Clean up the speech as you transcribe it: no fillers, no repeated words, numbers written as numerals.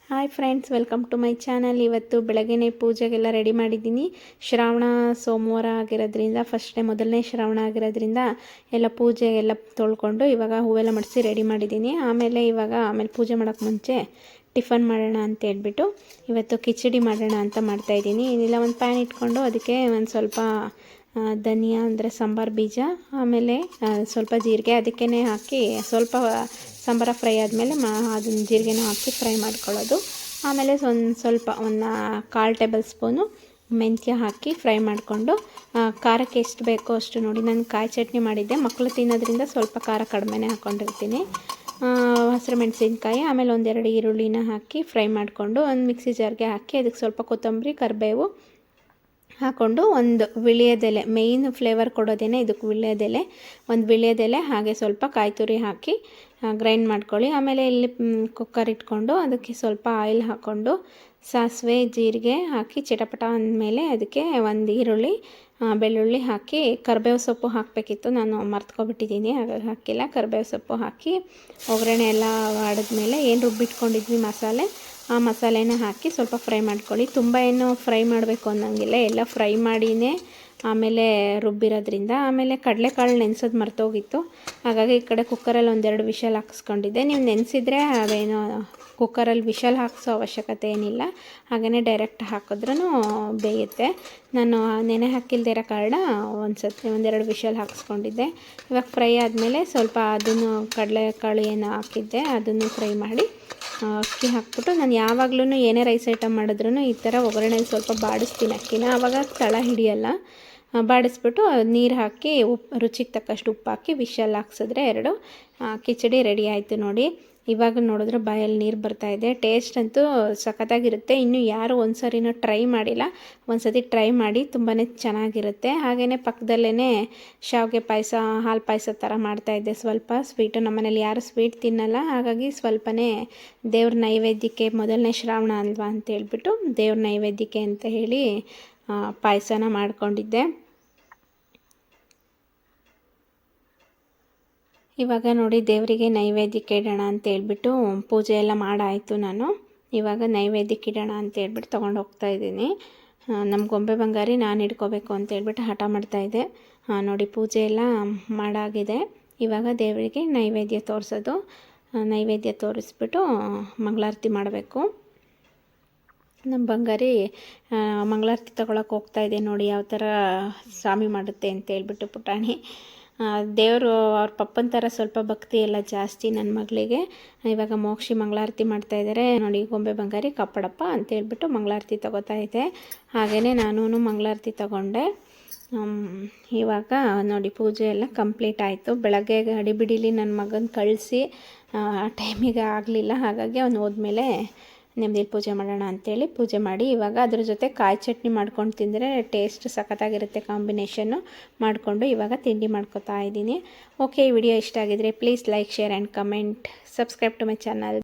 Hi friends, welcome to my channel. ಇವತ್ತು ಬೆಳಗ್ಗೆನೇ ಪೂಜೆಗೆಲ್ಲ ready ಮಾಡಿದ್ದೀನಿ. ಶ್ರಾವಣ ಸೋಮವಾರ ಆಗಿರೋದ್ರಿಂದ, ಮೊದಲನೇ ಶ್ರಾವಣ ಆಗಿರೋದ್ರಿಂದ ಎಲ್ಲ ಪೂಜೆಗೆಲ್ಲ ತೊಳ್ಕೊಂಡು ಇವಾಗ ಹೂವೆಲ್ಲ ಮಡಿಸಿ ರೆಡಿ ಮಾಡಿದ್ದೀನಿ. ಆಮೇಲೆ ಪೂಜೆ ಮಾಡೋಕ್ಕೆ ಮುಂಚೆ ಟಿಫನ್ ಮಾಡೋಣ ಅಂತ ಹೇಳ್ಬಿಟ್ಟು ಇವತ್ತು ಕಿಚಡಿ ಮಾಡೋಣ ಅಂತ ಮಾಡ್ತಾಯಿದ್ದೀನಿ. ಏನಿಲ್ಲ, ಒಂದು ಪ್ಯಾನ್ ಇಟ್ಕೊಂಡು ಅದಕ್ಕೆ ಒಂದು ಸ್ವಲ್ಪ ಧನಿಯಾ ಅಂದರೆ ಸಾಂಬಾರು ಬೀಜ, ಆಮೇಲೆ ಸ್ವಲ್ಪ ಜೀರಿಗೆ ಅದಕ್ಕೇ ಹಾಕಿ ಸ್ವಲ್ಪ ಸಾಂಬಾರ ಫ್ರೈ ಆದಮೇಲೆ ಅದನ್ನು ಜೀರಿಗೆನೂ ಹಾಕಿ ಫ್ರೈ ಮಾಡ್ಕೊಳ್ಳೋದು. ಆಮೇಲೆ ಸ್ವಲ್ಪ ಒಂದು 1/4 ಟೇಬಲ್ ಸ್ಪೂನು ಮೆಂತ್ಯ ಹಾಕಿ ಫ್ರೈ ಮಾಡಿಕೊಂಡು ಖಾರಕ್ಕೆ ಎಷ್ಟು ಬೇಕೋ ಅಷ್ಟು ನೋಡಿ. ನಾನು ಕಾಯಿ ಚಟ್ನಿ ಮಾಡಿದ್ದೆ, ಮಕ್ಕಳು ತಿನ್ನೋದ್ರಿಂದ ಸ್ವಲ್ಪ ಖಾರ ಕಡಿಮೆನೇ ಹಾಕ್ಕೊಂಡಿರ್ತೀನಿ. ಹಸಿರು ಮೆಣಸಿನ್ಕಾಯಿ, ಆಮೇಲೆ 1-2 ಈರುಳ್ಳಿನ ಹಾಕಿ ಫ್ರೈ ಮಾಡಿಕೊಂಡು ಒಂದು ಮಿಕ್ಸಿ ಜಾರ್ಗೆ ಹಾಕಿ ಅದಕ್ಕೆ ಸ್ವಲ್ಪ ಕೊತ್ತಂಬರಿ, ಕರಿಬೇವು ಹಾಕ್ಕೊಂಡು ಒಂದು ವಿಳ್ಯದೆಲೆ, ಮೇಯ್ನ್ ಫ್ಲೇವರ್ ಕೊಡೋದೇನೆ ಇದಕ್ಕೆ ವಿಳ್ಯದೆಲೆ, ಒಂದು ವಿಳ್ಯದೆಲೆ ಹಾಗೆ ಸ್ವಲ್ಪ ಕಾಯಿ ತುರಿ ಹಾಕಿ ಗ್ರೈಂಡ್ ಮಾಡ್ಕೊಳ್ಳಿ. ಆಮೇಲೆ ಇಲ್ಲಿ ಕುಕ್ಕರ್ ಇಟ್ಕೊಂಡು ಅದಕ್ಕೆ ಸ್ವಲ್ಪ ಆಯಿಲ್ ಹಾಕ್ಕೊಂಡು ಸಾಸಿವೆ ಜೀರಿಗೆ ಹಾಕಿ ಚಿಟಪಟ ಅಂದಮೇಲೆ ಅದಕ್ಕೆ ಒಂದು ಈರುಳ್ಳಿ ಬೆಳ್ಳುಳ್ಳಿ ಹಾಕಿ ಕರಿಬೇವು ಸೊಪ್ಪು ಹಾಕಬೇಕಿತ್ತು, ನಾನು ಮರ್ತ್ಕೊಬಿಟ್ಟಿದ್ದೀನಿ, ಹಾಗಾಗಿ ಹಾಕಿಲ್ಲ. ಕರಿಬೇವು ಸೊಪ್ಪು ಹಾಕಿ ಒಗ್ಗರಣೆ ಎಲ್ಲ ಆಡಿದ್ಮೇಲೆ ಏನು ರುಬ್ಬಿಟ್ಕೊಂಡಿದ್ವಿ ಮಸಾಲೆ, ಆ ಮಸಾಲೆನ ಹಾಕಿ ಸ್ವಲ್ಪ ಫ್ರೈ ಮಾಡ್ಕೊಳ್ಳಿ. ತುಂಬ ಏನು ಫ್ರೈ ಮಾಡಬೇಕು ಅನ್ನೋಂಗಿಲ್ಲ, ಎಲ್ಲ ಫ್ರೈ ಮಾಡಿಯೇ ಆಮೇಲೆ ರುಬ್ಬಿರೋದ್ರಿಂದ. ಆಮೇಲೆ ಕಡಲೆಕಾಳು ನೆನೆಸೋದು ಮರ್ತೋಗಿತ್ತು, ಹಾಗಾಗಿ ಈ ಕಡೆ ಕುಕ್ಕರಲ್ಲಿ 1-2 ವಿಷಲ್ ಹಾಕಿಸ್ಕೊಂಡಿದ್ದೆ. ನೀವು ನೆನೆಸಿದ್ರೆ ಅವೇನೋ ಕುಕ್ಕರಲ್ಲಿ ವಿಷಲ್ ಹಾಕಿಸೋ ಅವಶ್ಯಕತೆ ಏನಿಲ್ಲ, ಹಾಗೆಯೇ ಡೈರೆಕ್ಟ್ ಹಾಕಿದ್ರೂ ಬೇಯುತ್ತೆ. ನಾನು ನೆನೆ ಹಾಕಿಲ್ದೇ ಇರೋ ಕಾರಣ ಒಂದೆರಡು ವಿಷಲ್ ಹಾಕಿಸ್ಕೊಂಡಿದ್ದೆ. ಇವಾಗ ಫ್ರೈ ಆದಮೇಲೆ ಸ್ವಲ್ಪ ಅದನ್ನು ಕಡಲೆಕಾಳು ಏನು ಹಾಕಿದ್ದೆ ಅದನ್ನು ಫ್ರೈ ಮಾಡಿ ಅಕ್ಕಿ ಹಾಕ್ಬಿಟ್ಟು, ನಾನು ಯಾವಾಗಲೂ ಏನೇ ರೈಸ್ ಐಟಮ್ ಮಾಡಿದ್ರೂ ಈ ಥರ ಒಗ್ಗರಣೆಯಲ್ಲಿ ಸ್ವಲ್ಪ ಬಾಡಿಸ್ತೀನಿ ಅಕ್ಕಿನ, ಆವಾಗ ತಳ ಹಿಡಿಯಲ್ಲ. ಬಾಡಿಸ್ಬಿಟ್ಟು ನೀರು ಹಾಕಿ ರುಚಿಗೆ ತಕ್ಕಷ್ಟು ಉಪ್ಪು ಹಾಕಿ ವಿಷಲ್ ಹಾಕ್ಸಿದ್ರೆ 2 ಕಿಚಡಿ ರೆಡಿ ಆಯಿತು ನೋಡಿ. ಇವಾಗ ನೋಡಿದ್ರೆ ಬಾಯಲ್ಲಿ ನೀರು ಬರ್ತಾಯಿದೆ. ಟೇಸ್ಟ್ ಅಂತೂ ಸಖತ್ತಾಗಿರುತ್ತೆ. ಇನ್ನೂ ಯಾರು ಒಂದ್ಸರಿನೂ ಟ್ರೈ ಮಾಡಿಲ್ಲ, ಒಂದ್ಸತಿ ಟ್ರೈ ಮಾಡಿ, ತುಂಬಾ ಚೆನ್ನಾಗಿರುತ್ತೆ. ಹಾಗೆಯೇ ಪಕ್ಕದಲ್ಲೇ ಶಾವಿಗೆ ಪಾಯಸ, ಹಾಲು ಪಾಯಸ ಥರ ಮಾಡ್ತಾಯಿದ್ದೆ. ಸ್ವಲ್ಪ ಸ್ವೀಟು, ನಮ್ಮನೇಲಿ ಯಾರು ಸ್ವೀಟ್ ತಿನ್ನಲ್ಲ, ಹಾಗಾಗಿ ಸ್ವಲ್ಪನೇ ದೇವ್ರ ನೈವೇದ್ಯಕ್ಕೆ, ಮೊದಲನೇ ಶ್ರಾವಣ ಅಲ್ವಾ ಅಂತೇಳ್ಬಿಟ್ಟು ದೇವ್ರ ನೈವೇದ್ಯಕ್ಕೆ ಅಂತ ಹೇಳಿ ಪಾಯಸನ ಮಾಡ್ಕೊಂಡಿದ್ದೆ. ಇವಾಗ ನೋಡಿ ದೇವರಿಗೆ ನೈವೇದ್ಯಕ್ಕೆ ಇಡೋಣ ಅಂತ ಹೇಳ್ಬಿಟ್ಟು ಪೂಜೆ ಎಲ್ಲ ಮಾಡಾಯಿತು. ನಾನು ಇವಾಗ ನೈವೇದ್ಯಕ್ಕೆ ಇಡೋಣ ಅಂತ ಹೇಳ್ಬಿಟ್ಟು ತೊಗೊಂಡು ಹೋಗ್ತಾಯಿದ್ದೀನಿ. ನಮ್ಮ ಗೊಂಬೆ ಬಂಗಾರಿ ನಾನು ಇಟ್ಕೋಬೇಕು ಅಂತ ಹೇಳ್ಬಿಟ್ಟು ಹಠ ಮಾಡ್ತಾಯಿದ್ದೆ. ನೋಡಿ ಪೂಜೆ ಎಲ್ಲ ಮಾಡಾಗಿದೆ. ಇವಾಗ ದೇವರಿಗೆ ನೈವೇದ್ಯ ತೋರಿಸೋದು, ನೈವೇದ್ಯ ತೋರಿಸ್ಬಿಟ್ಟು ಮಂಗಳಾರತಿ ಮಾಡಬೇಕು. ನಮ್ಮ ಬಂಗಾರಿ ಮಂಗಳಾರತಿ ತೊಗೊಳಕ್ಕೆ ಹೋಗ್ತಾಯಿದೆ ನೋಡಿ, ಯಾವ ಥರ ಸ್ವಾಮಿ ಮಾಡುತ್ತೆ ಅಂತ ಹೇಳ್ಬಿಟ್ಟು ಪುಟಾಣಿ. ದೇವರು ಅವ್ರ ಪಪ್ಪನ ಥರ ಸ್ವಲ್ಪ ಭಕ್ತಿ ಎಲ್ಲ ಜಾಸ್ತಿ ನನ್ನ ಮಗಳಿಗೆ. ಇವಾಗ ಮೋಕ್ಷಿ ಮಂಗಳಾರತಿ ಮಾಡ್ತಾಯಿದ್ದಾರೆ ನೋಡಿ. ಗೊಂಬೆ ಬಂಗಾರಿ ಕಾಪಾಡಪ್ಪ ಅಂತ ಹೇಳ್ಬಿಟ್ಟು ಮಂಗಳಾರತಿ ತೊಗೋತಾ ಇದೆ. ಹಾಗೆಯೇ ನಾನು ಮಂಗಳಾರತಿ ತೊಗೊಂಡೆ. ಇವಾಗ ನೋಡಿ ಪೂಜೆ ಎಲ್ಲ ಕಂಪ್ಲೀಟ್ ಆಯಿತು. ಬೆಳಗ್ಗೆ ಗಡಿಬಿಡಿಲಿ ನನ್ನ ಮಗನ ಕಳಿಸಿ ಟೈಮಿಗೆ ಆಗಲಿಲ್ಲ, ಹಾಗಾಗಿ ಅವನು ಹೋದ್ಮೇಲೆ ನೆಮ್ಮದಿಲಿ ಪೂಜೆ ಮಾಡೋಣ ಅಂಥೇಳಿ ಪೂಜೆ ಮಾಡಿ ಇವಾಗ ಅದ್ರ ಜೊತೆ ಕಾಯಿ ಚಟ್ನಿ ಮಾಡ್ಕೊಂಡು ತಿಂದರೆ ಟೇಸ್ಟ್ ಸಖತ್ತಾಗಿರುತ್ತೆ. ಕಾಂಬಿನೇಷನ್ನು ಮಾಡಿಕೊಂಡು ಇವಾಗ ತಿಂಡಿ ಮಾಡ್ಕೊತಾ ಇದ್ದೀನಿ. ಓಕೆ, ಈ ವಿಡಿಯೋ ಇಷ್ಟ ಆಗಿದರೆ please like, share and comment, subscribe to my channel.